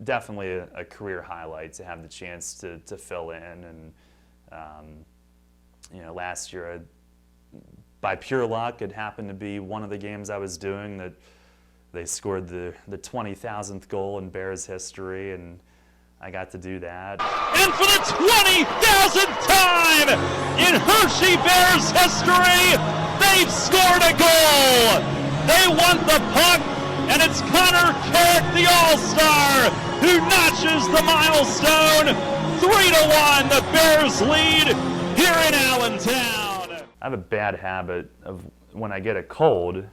B: definitely a career highlight to have the chance to fill in. And last year, by pure luck, it happened to be one of the games I was doing that they scored the 20,000th goal in Bears history, and I got to do that.
D: And for the 20,000th time in Hershey Bears history, they've scored a goal. They want the puck, and it's Connor Carrick, the All-Star, who notches the milestone. 3-1, the Bears lead here in Allentown.
B: I have a bad habit of when I get a cold,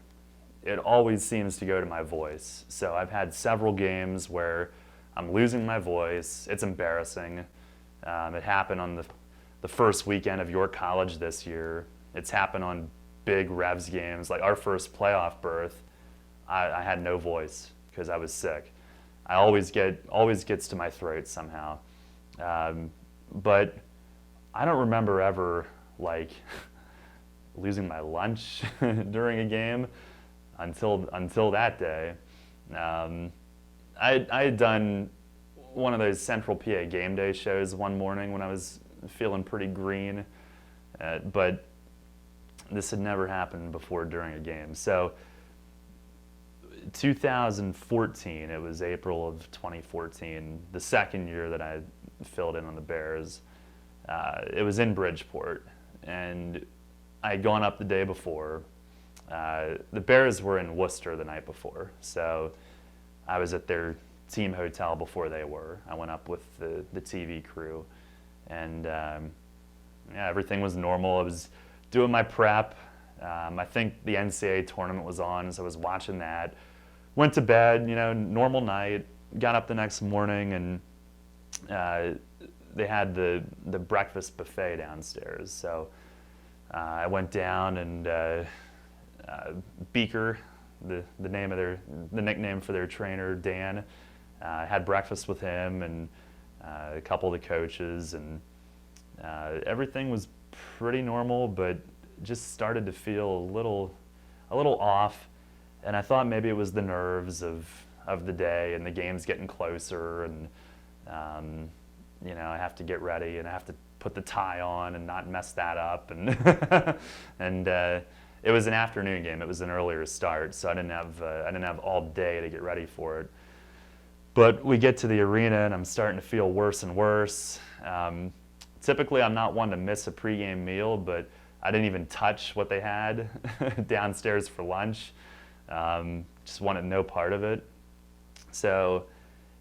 B: it always seems to go to my voice. So I've had several games where I'm losing my voice. It's embarrassing. It happened on the first weekend of York College this year. It's happened on big Revs games, like our first playoff berth. I had no voice because I was sick. I always gets to my throat somehow. But I don't remember ever like losing my lunch during a game until that day. I had done one of those Central PA game day shows one morning when I was feeling pretty green, but this had never happened before during a game. So 2014, it was April of 2014, the second year that I filled in on the Bears. It was in Bridgeport, and I had gone up the day before. The Bears were in Worcester the night before, so I was at their team hotel before they were. I went up with the TV crew, and everything was normal. I was doing my prep. I think the NCAA tournament was on, so I was watching that. Went to bed, normal night. Got up the next morning, and they had the breakfast buffet downstairs. So I went down, and Beaker, the nickname for their trainer, Dan, had breakfast with him and a couple of the coaches, and everything was pretty normal, but just started to feel a little off. And I thought maybe it was the nerves of the day and the game's getting closer, and I have to get ready and I have to put the tie on and not mess that up, and and it was an afternoon game. It was an earlier start, so I didn't have all day to get ready for it. But we get to the arena, and I'm starting to feel worse and worse. Typically, I'm not one to miss a pregame meal, but I didn't even touch what they had downstairs for lunch. Just wanted no part of it. So,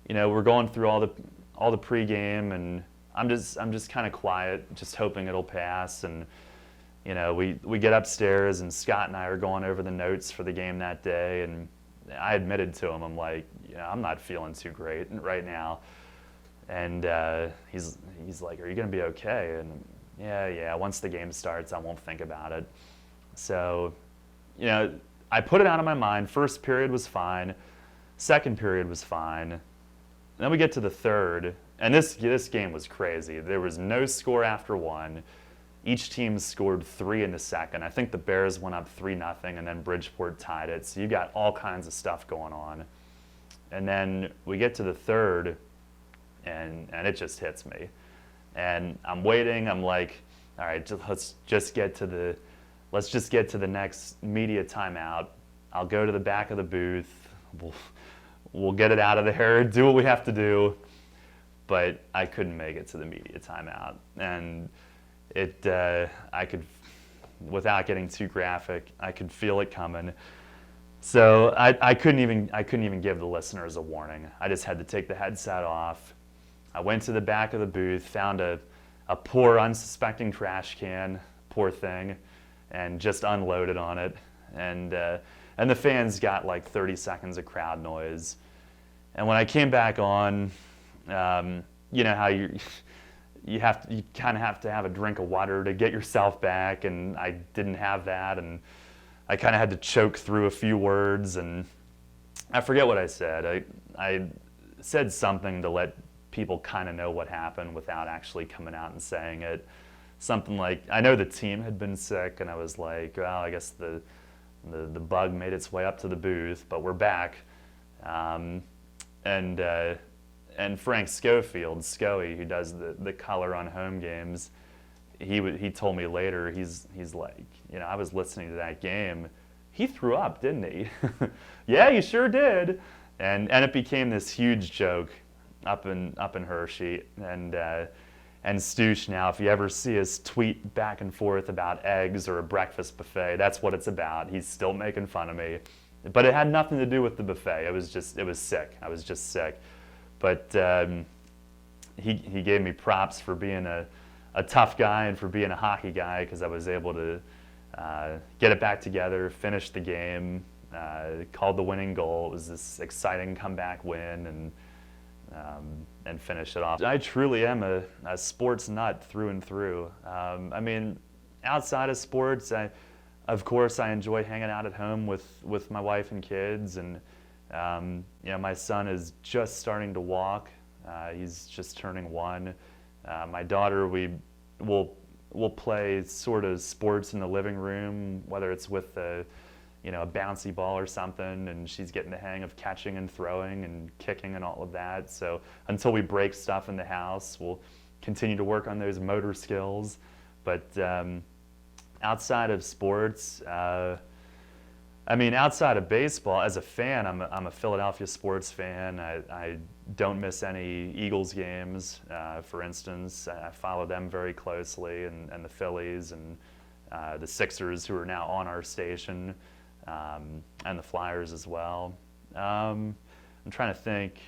B: we're going through all the pregame, and I'm just kind of quiet, just hoping it'll pass. And we get upstairs, and Scott and I are going over the notes for the game that day, and I admitted to him, I'm like, I'm not feeling too great right now. And he's like, are you going to be okay? And yeah, once the game starts, I won't think about it. So, I put it out of my mind. First period was fine. Second period was fine. Then we get to the third, and this game was crazy. There was no score after one. Each team scored 3 in the second. I think the Bears went up 3-0, and then Bridgeport tied it. So you got all kinds of stuff going on. And then we get to the third, and it just hits me. And I'm waiting. I'm like, all right, let's just get to the next media timeout. I'll go to the back of the booth. We'll get it out of there, do what we have to do. But I couldn't make it to the media timeout. And I could, without getting too graphic, I could feel it coming. So I couldn't even give the listeners a warning. I just had to take the headset off, I went to the back of the booth, found a poor, unsuspecting trash can, poor thing, and just unloaded on it. And the fans got like 30 seconds of crowd noise. And when I came back on, you know how you kind of have to have a drink of water to get yourself back, and I didn't have that, and I kind of had to choke through a few words, and I forget what I said. I said something to let people kind of know what happened without actually coming out and saying it. Something like, I know the team had been sick, and I was like, well, I guess the bug made its way up to the booth, but we're back. And Frank Schofield, Scoey, who does the color on home games, he told me later, he's like, you know, I was listening to that game. He threw up, didn't he? Yeah, he sure did. And it became this huge joke up in Hershey. And Stoosh now, if you ever see us tweet back and forth about eggs or a breakfast buffet, that's what it's about. He's still making fun of me. But it had nothing to do with the buffet. It was sick. I was just sick. But he gave me props for being a tough guy and for being a hockey guy, because I was able to get it back together, finish the game, called the winning goal. It was this exciting comeback win, and finish it off. I truly am a sports nut through and through. I mean, outside of sports, of course I enjoy hanging out at home with my wife and kids, and you know, my son is just starting to walk. He's just turning 1. My daughter, we'll play sort of sports in the living room, whether it's with a bouncy ball or something, and she's getting the hang of catching and throwing and kicking and all of that. So until we break stuff in the house, we'll continue to work on those motor skills. But outside of sports, I mean, outside of baseball, as a fan, I'm a Philadelphia sports fan. I don't miss any Eagles games, for instance. I follow them very closely, and the Phillies, and the Sixers, who are now on our station, and the Flyers as well. I'm trying to think.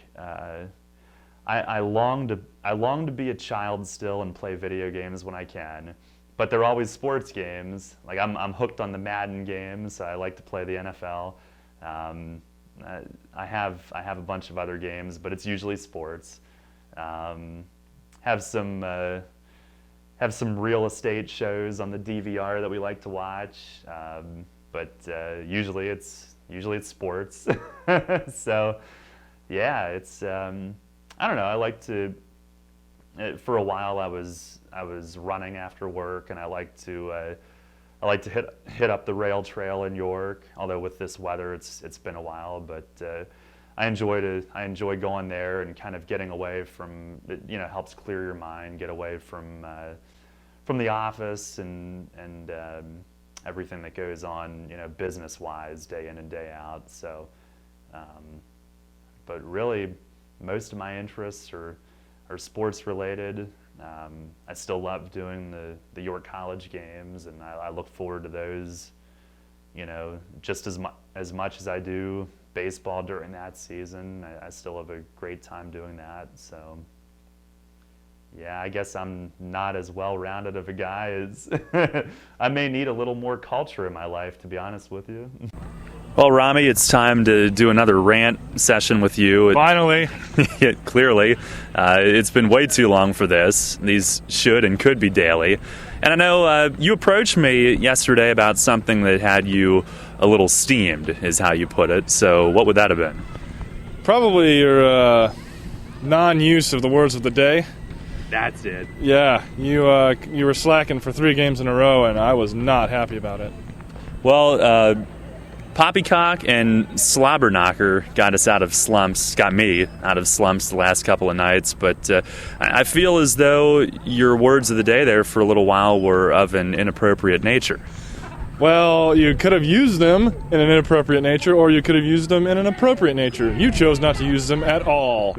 B: I long to be a child still and play video games when I can. But they're always sports games. Like I'm hooked on the Madden games. I like to play the NFL. I have a bunch of other games, but it's usually sports. Have some real estate shows on the DVR that we like to watch. But usually it's sports. So yeah, it's I don't know. I like to. For a while, I was running after work, and I like to hit up the rail trail in York. Although with this weather, it's been a while, but I enjoy going there and kind of getting away from it. You know, helps clear your mind, get away from the office and everything that goes on, you know, business-wise, day in and day out. So, but really, most of my interests are sports related. I still love doing the York College games, and I look forward to those, you know, just as much as I do baseball during that season. I still have a great time doing that. So yeah, I guess I'm not as well-rounded of a guy as I may need a little more culture in my life, to be honest with you.
D: Well, Rami, it's time to do another rant session with you.
H: Finally.
D: Yeah, clearly. It's been way too long for this. These should and could be daily. And I know you approached me yesterday about something that had you a little steamed, is how you put it. So what would that have been?
H: Probably your non-use of the words of the day.
D: That's it.
H: Yeah, you were slacking for 3 games in a row, and I was not happy about it.
D: Well, Poppycock and Slobberknocker got me out of slumps the last couple of nights, but I feel as though your words of the day there for a little while were of an inappropriate nature.
H: Well, you could have used them in an inappropriate nature, or you could have used them in an appropriate nature. You chose not to use them at all.